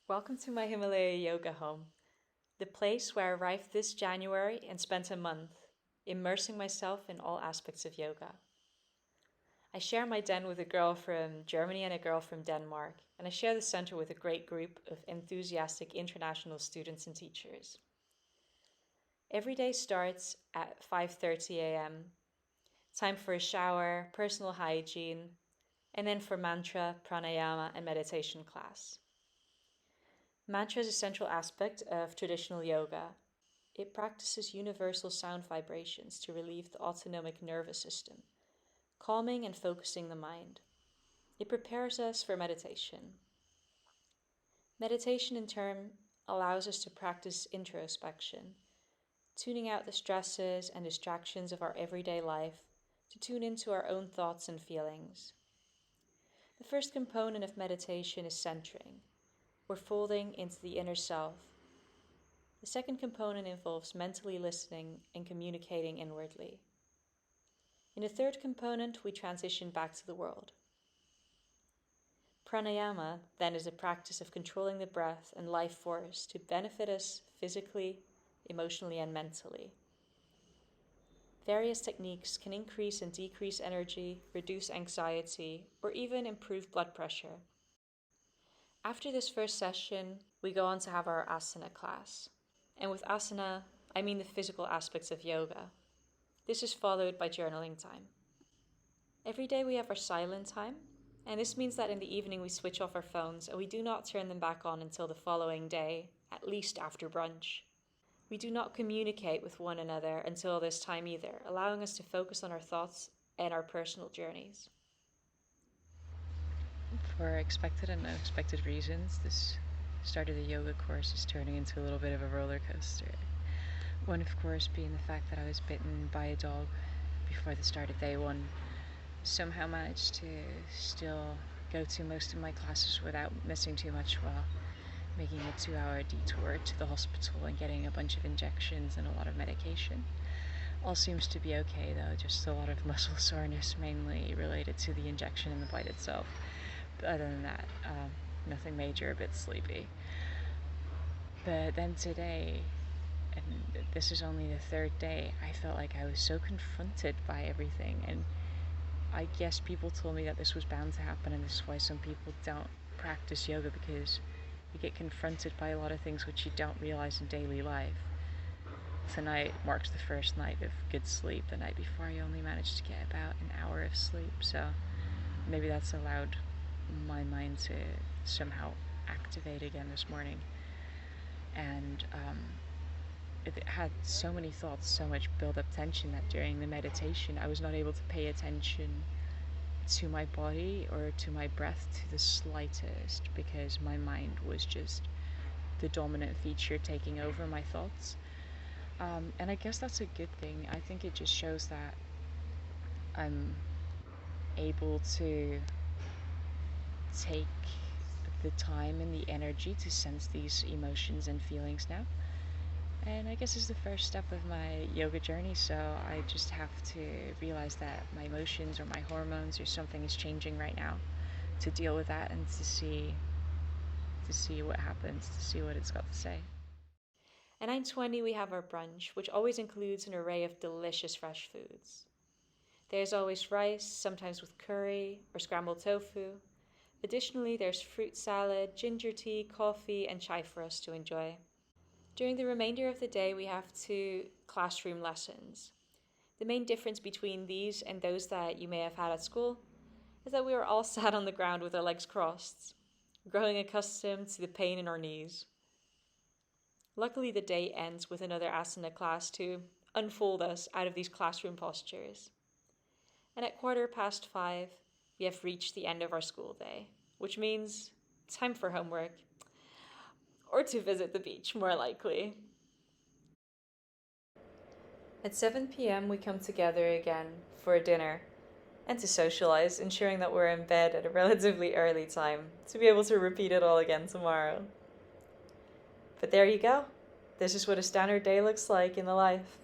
Welcome to my Himalaya Yoga home, the place where I arrived this January and spent a month immersing myself in all aspects of yoga. I share my den with a girl from Germany and a girl from Denmark, and I share the center with a great group of enthusiastic international students and teachers. Every day starts at 5:30 a.m., time for a shower, personal hygiene, and then for mantra, pranayama, and meditation class. Mantra is a central aspect of traditional yoga. It practices universal sound vibrations to relieve the autonomic nervous system, calming and focusing the mind. It prepares us for meditation. Meditation, in turn, allows us to practice introspection, tuning out the stresses and distractions of our everyday life to tune into our own thoughts and feelings. The first component of meditation is centering, or folding into the inner self. The second component involves mentally listening and communicating inwardly. In the third component, we transition back to the world. Pranayama, then, is a practice of controlling the breath and life force to benefit us physically, emotionally, and mentally. Various techniques can increase and decrease energy, reduce anxiety, or even improve blood pressure. After this first session, we go on to have our asana class. And with asana, I mean the physical aspects of yoga. This is followed by journaling time. Every day we have our silent time, and this means that in the evening we switch off our phones and we do not turn them back on until the following day, at least after brunch. We do not communicate with one another until this time either, allowing us to focus on our thoughts and our personal journeys. For expected and unexpected reasons, this start of the yoga course is turning into a little bit of a roller coaster. One, of course, being the fact that I was bitten by a dog before the start of day one. Somehow managed to still go to most of my classes without missing too much while making a 2-hour detour to the hospital and getting a bunch of injections and a lot of medication. All seems to be okay though, just a lot of muscle soreness mainly related to the injection and the bite itself. But other than that, nothing major, a bit sleepy. But then today, and this is only the third day, I felt like I was so confronted by everything, and I guess people told me that this was bound to happen, and this is why some people don't practice yoga, because you get confronted by a lot of things which you don't realize in daily life. Tonight marks the first night of good sleep. The night before I only managed to get about an hour of sleep, so maybe that's allowed my mind to somehow activate again this morning. And it had so many thoughts, so much build-up tension that during the meditation I was not able to pay attention to my body or to my breath to the slightest, because my mind was just the dominant feature taking over my thoughts. And I guess that's a good thing. I think it just shows that I'm able to take the time and the energy to sense these emotions and feelings now. And I guess it's the first step of my yoga journey, so I just have to realize that my emotions or my hormones or something is changing right now, to deal with that and to see what happens, to see what it's got to say. At 9:20 we have our brunch, which always includes an array of delicious fresh foods. There's always rice, sometimes with curry or scrambled tofu. Additionally, there's fruit salad, ginger tea, coffee, and chai for us to enjoy. During the remainder of the day, we have 2 classroom lessons. The main difference between these and those that you may have had at school is that we are all sat on the ground with our legs crossed, growing accustomed to the pain in our knees. Luckily, the day ends with another asana class to unfold us out of these classroom postures. And at 5:15, we have reached the end of our school day, which means time for homework, or to visit the beach, more likely. At 7 p.m., we come together again for a dinner and to socialize, ensuring that we're in bed at a relatively early time to be able to repeat it all again tomorrow. But there you go. This is what a standard day looks like in the life.